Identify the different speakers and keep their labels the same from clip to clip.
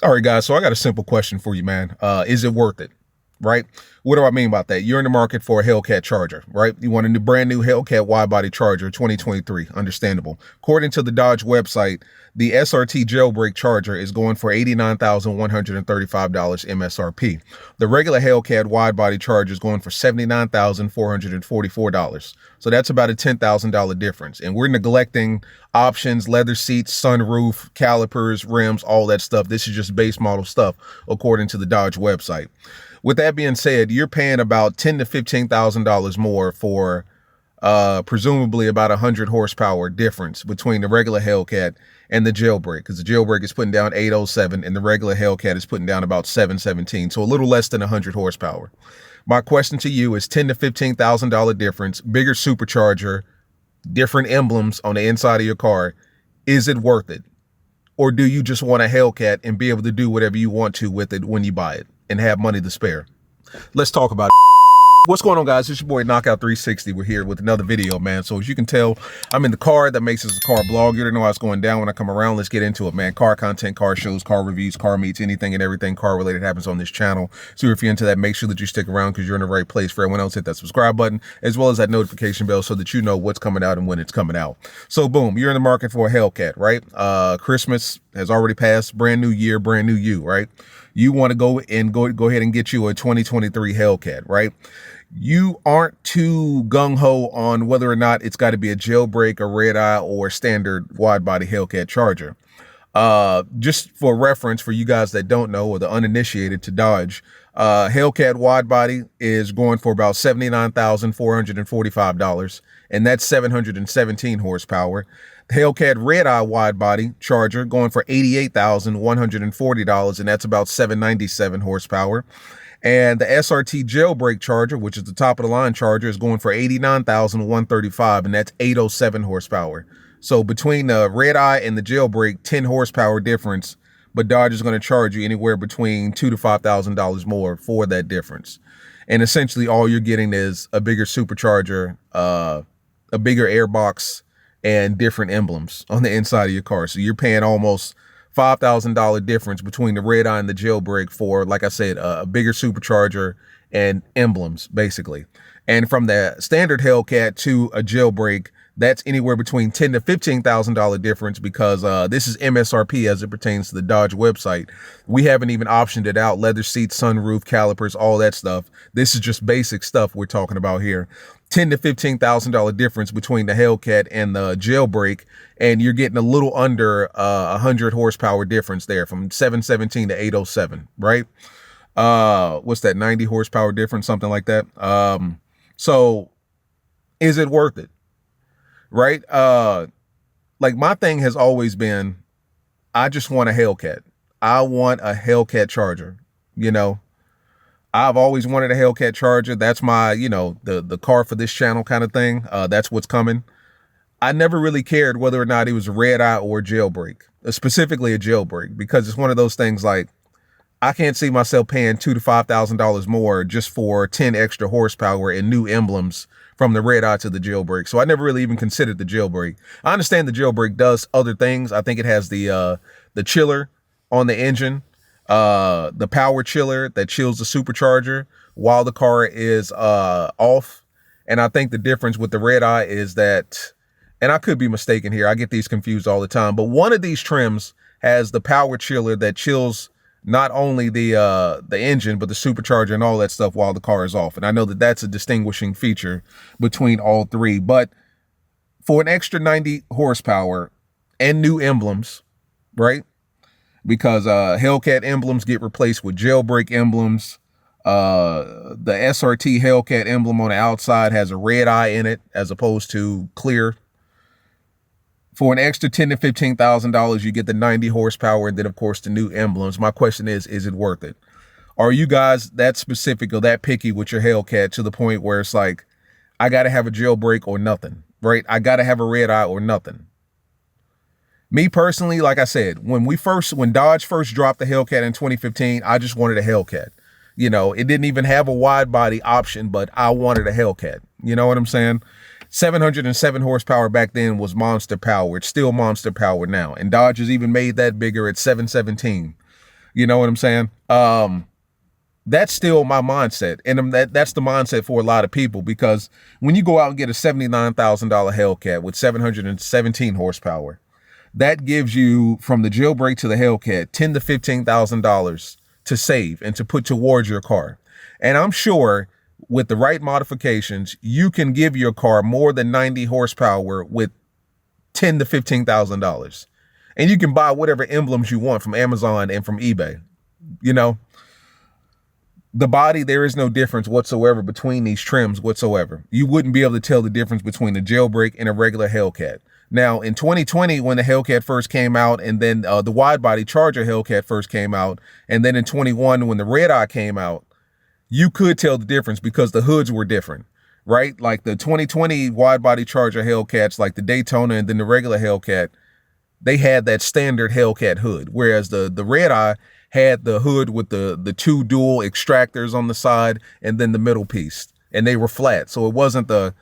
Speaker 1: All right, guys. So I got a simple question for you, man. Is it worth it? Right? What do I mean by that? You're in the market for a Hellcat Charger, right? You want a brand new Hellcat wide body Charger 2023. Understandable. According to the Dodge website, the SRT Jailbreak Charger is going for $89,135 MSRP. The regular Hellcat wide body Charger is going for $79,444. So that's about a $10,000 difference. And we're neglecting options, leather seats, sunroof, calipers, rims, all that stuff. This is just base model stuff according to the Dodge website. With that being said, you're paying about $10,000 to $15,000 more for presumably about 100 horsepower difference between the regular Hellcat and the Jailbreak, because the Jailbreak is putting down 807 and the regular Hellcat is putting down about 717, so a little less than 100 horsepower. My question to you is $10,000 to $15,000 difference, bigger supercharger, different emblems on the inside of your car. Is it worth it? Or do you just want a Hellcat and be able to do whatever you want to with it when you buy it and have money to spare? Let's talk about it. What's going on, guys? It's your boy Knockout 360. We're here with another video, man. So as you can tell, I'm in the car. That makes this a car blog. You already know how it's going down when I come around. Let's get into it, man. Car content, car shows, car reviews, car meets, anything and everything car related happens on this channel. So if you're into that, make sure that you stick around because you're in the right place. For everyone else, hit that subscribe button as well as that notification bell so that you know what's coming out and when it's coming out. So boom, you're in the market for a Hellcat, right? Christmas has already passed. Brand new year, brand new you, right? You want to go ahead and get you a 2023 Hellcat, right? You aren't too gung-ho on whether or not it's got to be a Jailbreak, a REDEYE, or standard wide body Hellcat Charger. Just for reference, for you guys that don't know or the uninitiated to Dodge, Hellcat wide body is going for about $79,445, and that's 717 horsepower. Hellcat REDEYE wide body Charger going for $88,140, and that's about 797 horsepower. And the SRT Jailbreak Charger, which is the top of the line Charger, is going for $89,135, and that's 807 horsepower. So between the REDEYE and the Jailbreak, 10 horsepower difference, but Dodge is going to charge you anywhere between $2,000 to $5,000 more for that difference. And essentially all you're getting is a bigger supercharger, a bigger airbox, and different emblems on the inside of your car. So you're paying almost $5,000 difference between the REDEYE and the Jailbreak for, like I said, a bigger supercharger and emblems, basically. And from the standard Hellcat to a Jailbreak, that's anywhere between $10,000 to $15,000 difference because this is MSRP as it pertains to the Dodge website. We haven't even optioned it out. Leather seats, sunroof, calipers, all that stuff. This is just basic stuff we're talking about here. $10,000 to $15,000 difference between the Hellcat and the Jailbreak, and you're getting a little under 100 horsepower difference there from 717 to 807, right? What's that, 90 horsepower difference, something like that. So is it worth it? Right? Like my thing has always been, I just want a Hellcat. I want a Hellcat Charger, you know. I've always wanted a Hellcat Charger. That's my, you know, the car for this channel kind of thing. That's what's coming. I never really cared whether or not it was a REDEYE or a Jailbreak, specifically a Jailbreak, because it's one of those things like, I can't see myself paying $2,000 to $5,000 more just for 10 extra horsepower and new emblems from the REDEYE to the Jailbreak. So I never really even considered the Jailbreak. I understand the Jailbreak does other things. I think it has the chiller on the engine, the power chiller that chills the supercharger while the car is off. And I think the difference with the REDEYE is that, and I could be mistaken here, I get these confused all the time, but one of these trims has the power chiller that chills not only the engine, but the supercharger and all that stuff while the car is off. And I know that that's a distinguishing feature between all three. But for an extra 90 horsepower and new emblems, right? Because Hellcat emblems get replaced with Jailbreak emblems. The SRT Hellcat emblem on the outside has a REDEYE in it as opposed to clear. For an extra $10,000 to $15,000, you get the 90 horsepower and then, of course, the new emblems. My question is it worth it? Are you guys that specific or that picky with your Hellcat to the point where it's like, I got to have a Jailbreak or nothing, right? I got to have a REDEYE or nothing. Me personally, like I said, when Dodge first dropped the Hellcat in 2015, I just wanted a Hellcat. You know, it didn't even have a wide body option, but I wanted a Hellcat. You know what I'm saying? 707 horsepower back then was monster power. It's still monster power now. And Dodge has even made that bigger at 717. You know what I'm saying? That's still my mindset. And that's the mindset for a lot of people, because when you go out and get a $79,000 Hellcat with 717 horsepower, that gives you, from the jailbreak to the Hellcat, $10,000 to $15,000 to save and to put towards your car. And I'm sure with the right modifications, you can give your car more than 90 horsepower with $10,000 to $15,000. And you can buy whatever emblems you want from Amazon and from eBay. You know, the body, there is no difference whatsoever between these trims whatsoever. You wouldn't be able to tell the difference between a jailbreak and a regular Hellcat. Now, in 2020, when the Hellcat first came out, and then the wide body Charger Hellcat first came out, and then in 21, when the REDEYE came out, you could tell the difference because the hoods were different, right? Like the 2020 wide body Charger Hellcats, like the Daytona and then the regular Hellcat, they had that standard Hellcat hood, whereas the REDEYE had the hood with the two dual extractors on the side and then the middle piece, and they were flat. So it wasn't the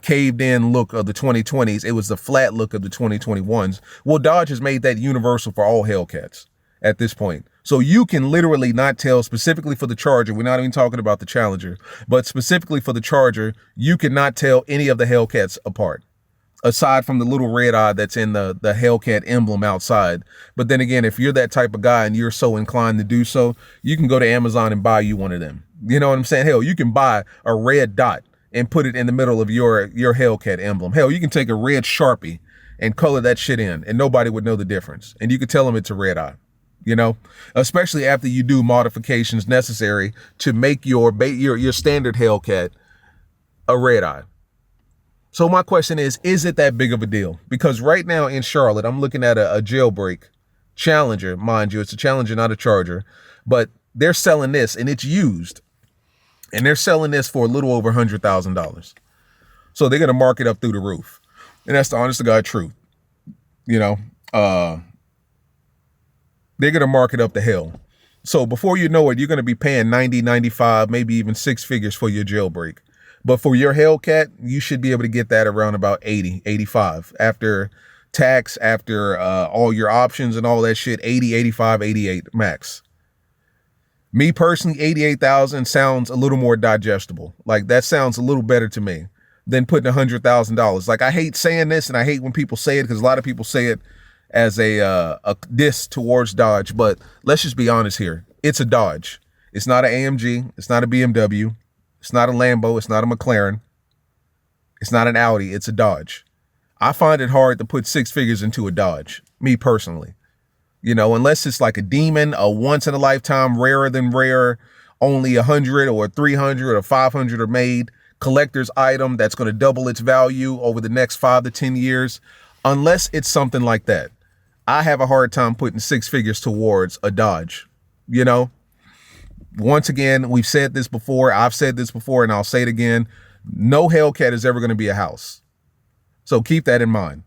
Speaker 1: caved in look of the 2020s. It was the flat look of the 2021s. Well, Dodge has made that universal for all Hellcats at this point. So you can literally not tell, specifically for the Charger, we're not even talking about the Challenger, but specifically for the Charger, you cannot tell any of the Hellcats apart, aside from the little REDEYE that's in the Hellcat emblem outside. But then again, if you're that type of guy and you're so inclined to do so, you can go to Amazon and buy you one of them. You know what I'm saying? Hell, you can buy a red dot and put it in the middle of your Hellcat emblem. Hell, you can take a red Sharpie and color that shit in, and nobody would know the difference. And you could tell them it's a REDEYE, you know, especially after you do modifications necessary to make your standard Hellcat a REDEYE. So my question is it that big of a deal? Because right now in Charlotte, I'm looking at a jailbreak Challenger. Mind you, it's a Challenger, not a Charger, but they're selling this and it's used. And they're selling this for a little over $100,000. So they're going to mark it up through the roof. And that's the honest to God truth. You know, they're going to mark it up to hell. So before you know it, you're going to be paying 90, 95, maybe even six figures for your jailbreak. But for your Hellcat, you should be able to get that around about 80, 85 after tax, after all your options and all that shit. 80, 85, 88 max. Me personally, 88,000 sounds a little more digestible. Like that sounds a little better to me than putting $100,000. Like I hate saying this, and I hate when people say it, because a lot of people say it as a diss towards Dodge. But let's just be honest here. It's a Dodge. It's not an AMG. It's not a BMW. It's not a Lambo. It's not a McLaren. It's not an Audi. It's a Dodge. I find it hard to put six figures into a Dodge, me personally. You know, unless it's like a demon, a once in a lifetime, rarer than rare, only 100 or 300 or 500 are made, collector's item that's going to double its value over the next 5 to 10 years. Unless it's something like that, I have a hard time putting six figures towards a Dodge. You know, once again, we've said this before. I've said this before, and I'll say it again. No Hellcat is ever going to be a house. So keep that in mind.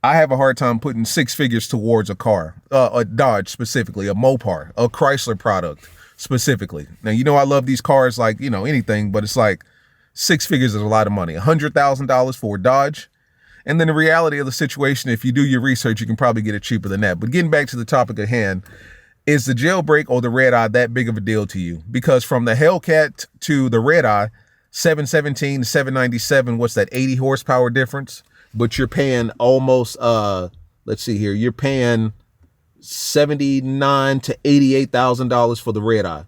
Speaker 1: I have a hard time putting six figures towards a car, a Dodge specifically, a Mopar, a Chrysler product specifically. Now, you know, I love these cars like, you know, anything, but it's like six figures is a lot of money. $100,000 for a Dodge. And then the reality of the situation, if you do your research, you can probably get it cheaper than that. But getting back to the topic at hand, is the jailbreak or the REDEYE that big of a deal to you? Because from the Hellcat to the REDEYE, 717 to 797, what's that, 80 horsepower difference? But you're paying almost, let's see here, you're paying $79,000 to $88,000 for the REDEYE.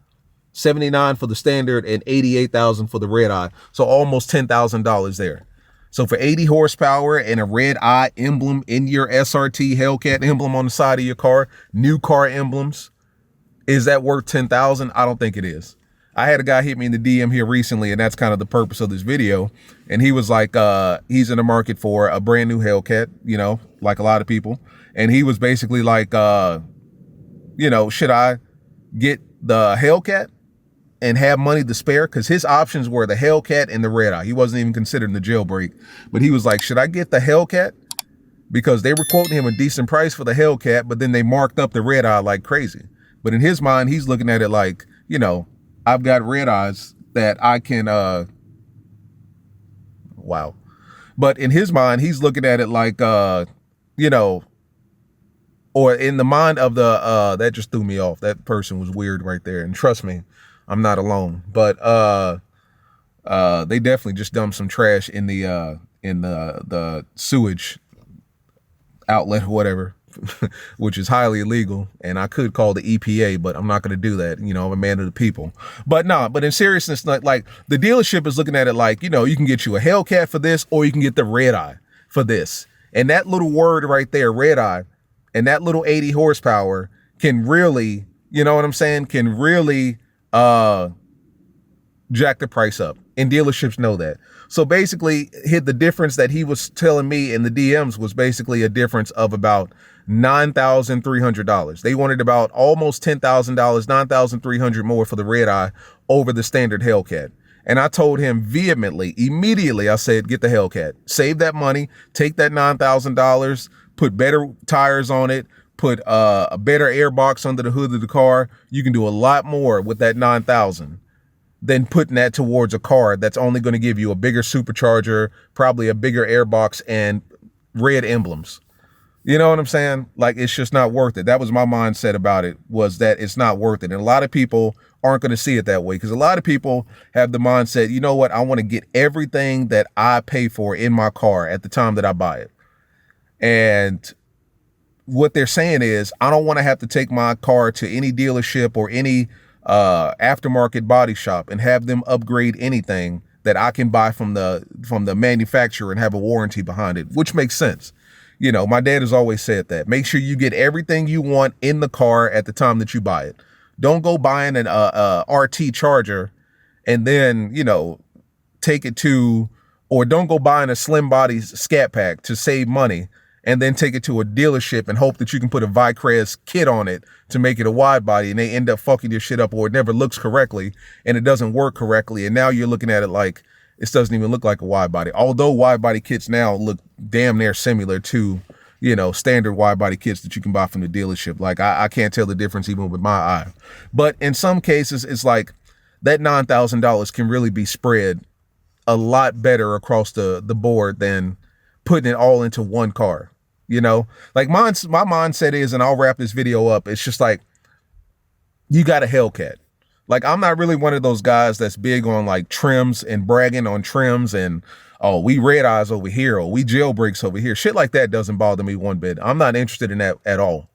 Speaker 1: 79 for the standard and 88,000 for the REDEYE. So almost $10,000 there. So for 80 horsepower and a REDEYE emblem in your SRT Hellcat emblem on the side of your car, new car emblems, is that worth $10,000? I don't think it is. I had a guy hit me in the DM here recently, and that's kind of the purpose of this video. And he was like, he's in the market for a brand new Hellcat, you know, like a lot of people. And he was basically like, you know, should I get the Hellcat and have money to spare? Because his options were the Hellcat and the REDEYE. He wasn't even considering the jailbreak. But he was like, should I get the Hellcat? Because they were quoting him a decent price for the Hellcat, but then they marked up the REDEYE like crazy. But in his mind, he's looking at it like, you know, I've got REDEYEs that I can, wow. But in his mind, he's looking at it like, you know, or in the mind of the, that just threw me off. That person was weird right there. And trust me, I'm not alone, but, they definitely just dumped some trash in the sewage outlet or whatever, which is highly illegal. And I could call the EPA, but I'm not going to do that. You know, I'm a man of the people. But no, but in seriousness, like the dealership is looking at it like, you know, you can get you a Hellcat for this, or you can get the REDEYE for this. And that little word right there, REDEYE, and that little 80 horsepower can really, you know what I'm saying, can really jack the price up. And dealerships know that. So basically, the difference that he was telling me in the DMs was basically a difference of about $9,300. They wanted about almost $10,000, $9,300 more for the REDEYE over the standard Hellcat. And I told him vehemently, immediately, I said, get the Hellcat. Save that money, take that $9,000, put better tires on it, put a better air box under the hood of the car. You can do a lot more with that $9,000 than putting that towards a car that's only going to give you a bigger supercharger, probably a bigger air box, and red emblems. You know what I'm saying? Like, it's just not worth it. That was my mindset about it, was that it's not worth it. And a lot of people aren't going to see it that way, because a lot of people have the mindset, you know what, I want to get everything that I pay for in my car at the time that I buy it. And what they're saying is, I don't want to have to take my car to any dealership or any aftermarket body shop and have them upgrade anything that I can buy from the manufacturer and have a warranty behind it, which makes sense. You know, my dad has always said that. Make sure you get everything you want in the car at the time that you buy it. Don't go buying an RT Charger and then, you know, take it to, or don't go buying a slim body Scat Pack to save money and then take it to a dealership and hope that you can put a Vicrez kit on it to make it a wide body, and they end up fucking your shit up, or it never looks correctly and it doesn't work correctly. And now you're looking at it like it doesn't even look like a wide body. Although wide body kits now look damn near similar to, you know, standard wide body kits that you can buy from the dealership. Like I can't tell the difference even with my eye. But in some cases, it's like that $9,000 can really be spread a lot better across the board than putting it all into one car. You know, like my mindset is, and I'll wrap this video up, it's just like, you got a Hellcat. Like, I'm not really one of those guys that's big on like trims and bragging on trims and, oh, we REDEYEs over here, or we jailbreaks over here. Shit like that doesn't bother me one bit. I'm not interested in that at all.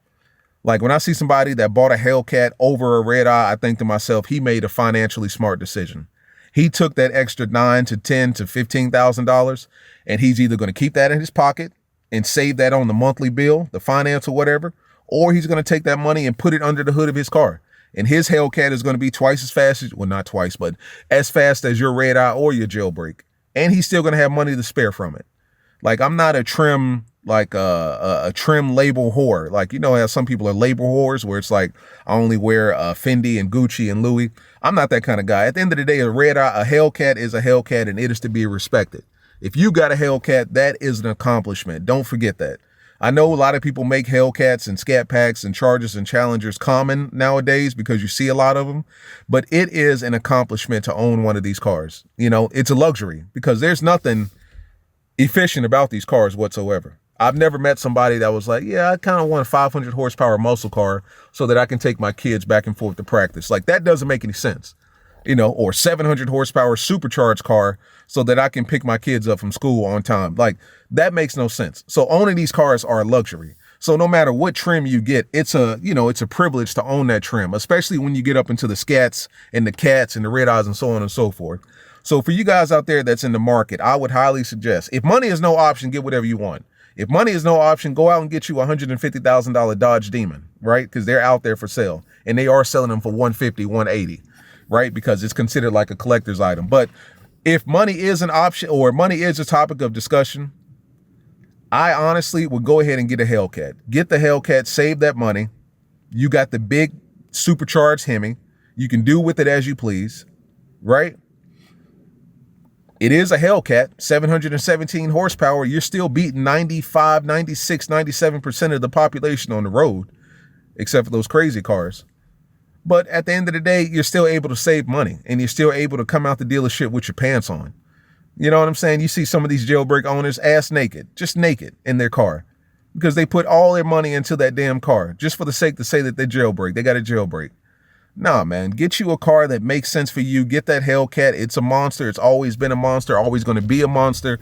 Speaker 1: Like, when I see somebody that bought a Hellcat over a REDEYE, I think to myself, he made a financially smart decision. He took that extra $9,000 to $10,000 to $15,000, and he's either going to keep that in his pocket and save that on the monthly bill, the finance or whatever, or he's going to take that money and put it under the hood of his car. And his Hellcat is going to be twice as fast as, well, not twice, but as fast as your REDEYE or your jailbreak. And he's still going to have money to spare from it. Like, I'm not a trim, like a trim label whore. Like, you know how some people are label whores, where it's like, I only wear Fendi and Gucci and Louis. I'm not that kind of guy. At the end of the day, a Hellcat is a Hellcat, and it is to be respected. If you got a Hellcat, that is an accomplishment. Don't forget that. I know a lot of people make Hellcats and Scat Packs and Chargers and Challengers common nowadays because you see a lot of them, but it is an accomplishment to own one of these cars. You know, it's a luxury because there's nothing efficient about these cars whatsoever. I've never met somebody that was like, yeah, I kind of want a 500 horsepower muscle car so that I can take my kids back and forth to practice. Like, that doesn't make any sense. You know, or 700 horsepower supercharged car so that I can pick my kids up from school on time. Like, that makes no sense. So owning these cars are a luxury. So no matter what trim you get, it's a, you know, it's a privilege to own that trim, especially when you get up into the Scats and the Cats and the REDEYEs and so on and so forth. So for you guys out there that's in the market, I would highly suggest, if money is no option, get whatever you want. If money is no option, go out and get you a $150,000 Dodge Demon, right? Because they're out there for sale, and they are selling them for $150,000, $180,000. Right? Because it's considered like a collector's item. But if money is an option, or money is a topic of discussion, I honestly would go ahead and get a Hellcat. Get the Hellcat, save that money. You got the big supercharged Hemi. You can do with it as you please, right? It is a Hellcat, 717 horsepower. You're still beating 95, 96, 97% of the population on the road, except for those crazy cars. But at the end of the day, you're still able to save money, and you're still able to come out the dealership with your pants on. You know what I'm saying? You see some of these jailbreak owners ass naked, just naked in their car. because they put all their money into that damn car just for the sake to say that they jailbreak. They got a jailbreak. Nah, man, get you a car that makes sense for you. Get that Hellcat. It's a monster. It's always been a monster, always going to be a monster.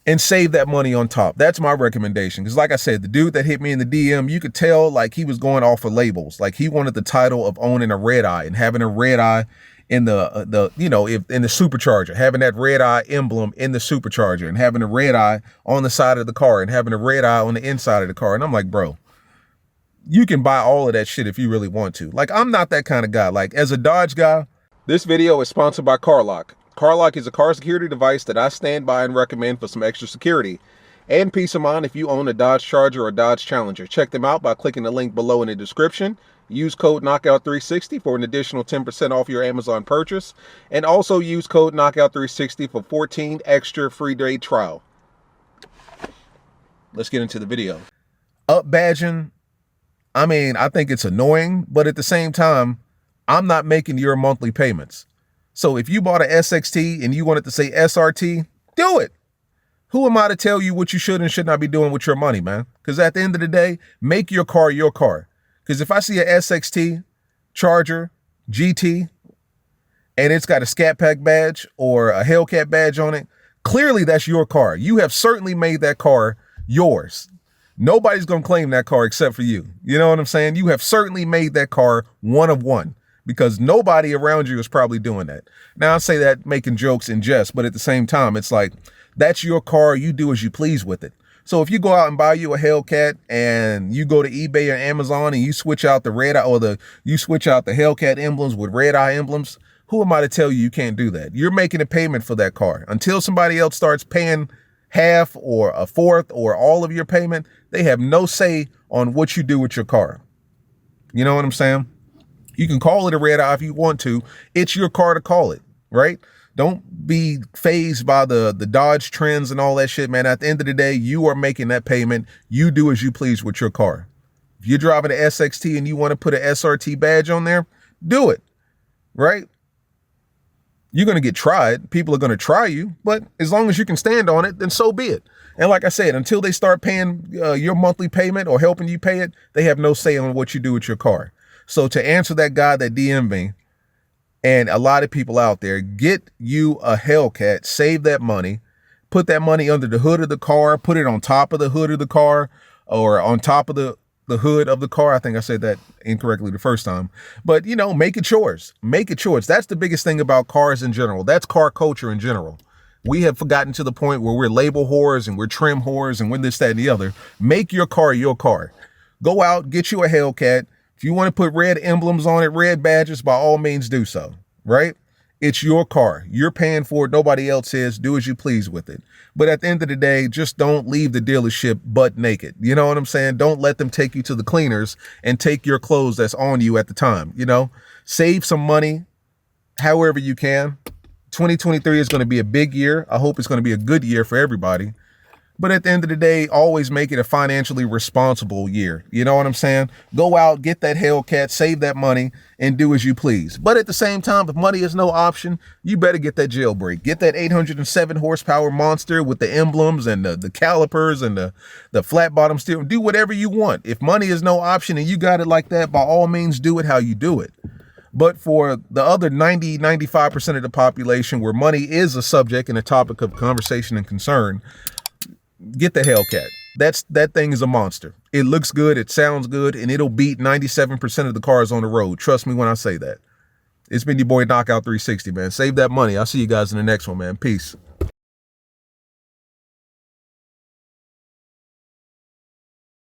Speaker 1: And save that money on top. That's my recommendation. Because like I said, the dude that hit me in the DM, you could tell like he was going off of labels. Like he wanted the title of owning a REDEYE and having a REDEYE in the you know, if in the supercharger, having that REDEYE emblem in the supercharger and having a REDEYE on the side of the car and having a REDEYE on the inside of the car. And I'm like, bro, you can buy all of that shit if you really want to. Like, I'm not that kind of guy. Like, as a Dodge guy, this video is sponsored by CarLock. CarLock is a car security device that I stand by and recommend for some extra security and peace of mind if you own a Dodge Charger or Dodge Challenger. Check them out by clicking the link below in the description. Use code Knockout360 for an additional 10% off your Amazon purchase. And also use code Knockout360 for 14 extra free day trial. Let's get into the video. Up badging, I mean, I think it's annoying, but at the same time, I'm not making your monthly payments. So if you bought an SXT and you wanted to say SRT, do it. Who am I to tell you what you should and should not be doing with your money, man? Because at the end of the day, make your car your car. Because if I see a SXT, Charger, GT, and it's got a Scat Pack badge or a Hellcat badge on it, clearly that's your car. You have certainly made that car yours. Nobody's going to claim that car except for you. You know what I'm saying? You have certainly made that car one of one. Because nobody around you is probably doing that. Now, I say that making jokes in jest, but at the same time, it's like, that's your car. You do as you please with it. So if you go out and buy you a Hellcat and you go to eBay or Amazon and you switch out the REDEYE or you switch out the Hellcat emblems with REDEYE emblems, who am I to tell you can't do that? You're making a payment for that car. Until somebody else starts paying half or a fourth or all of your payment, they have no say on what you do with your car. You know what I'm saying? You can call it a REDEYE if you want to. It's your car to call it, right? Don't be fazed by the Dodge trends and all that shit, man. At the end of the day, you are making that payment. You do as you please with your car. If you're driving an SXT and you want to put an SRT badge on there, do it, right? You're going to get tried. People are going to try you, but as long as you can stand on it, then so be it. And like I said, until they start paying your monthly payment or helping you pay it, they have no say on what you do with your car. So to answer that guy that DM'd me, and a lot of people out there, get you a Hellcat, save that money, put that money under the hood of the car, put it on top of the hood of the car, or on top of the hood of the car. I think I said that incorrectly the first time. But, you know, make it yours. Make it yours. That's the biggest thing about cars in general. That's car culture in general. We have gotten to the point where we're label whores and we're trim whores and we're this, that, and the other. Make your car your car. Go out, get you a Hellcat. If you want to put red emblems on it, red badges, by all means do so, right? It's your car. You're paying for it. Nobody else is. Do as you please with it. But at the end of the day, just don't leave the dealership butt naked. You know what I'm saying? Don't let them take you to the cleaners and take your clothes that's on you at the time. You know, save some money however you can. 2023 is going to be a big year. I hope it's going to be a good year for everybody. But at the end of the day, always make it a financially responsible year. You know what I'm saying? Go out, get that Hellcat, save that money, and do as you please. But at the same time, if money is no option, you better get that jailbreak. Get that 807 horsepower monster with the emblems and the calipers and the flat bottom steering. Do whatever you want. If money is no option and you got it like that, by all means, do it how you do it. But for the other 95% of the population where money is a subject and a topic of conversation and concern, get the Hellcat. That thing is a monster. It looks good, it sounds good, and it'll beat 97% of the cars on the road. Trust me when I say that. It's been your boy Knockout360, man. Save that money. I'll see you guys in the next one, man. Peace.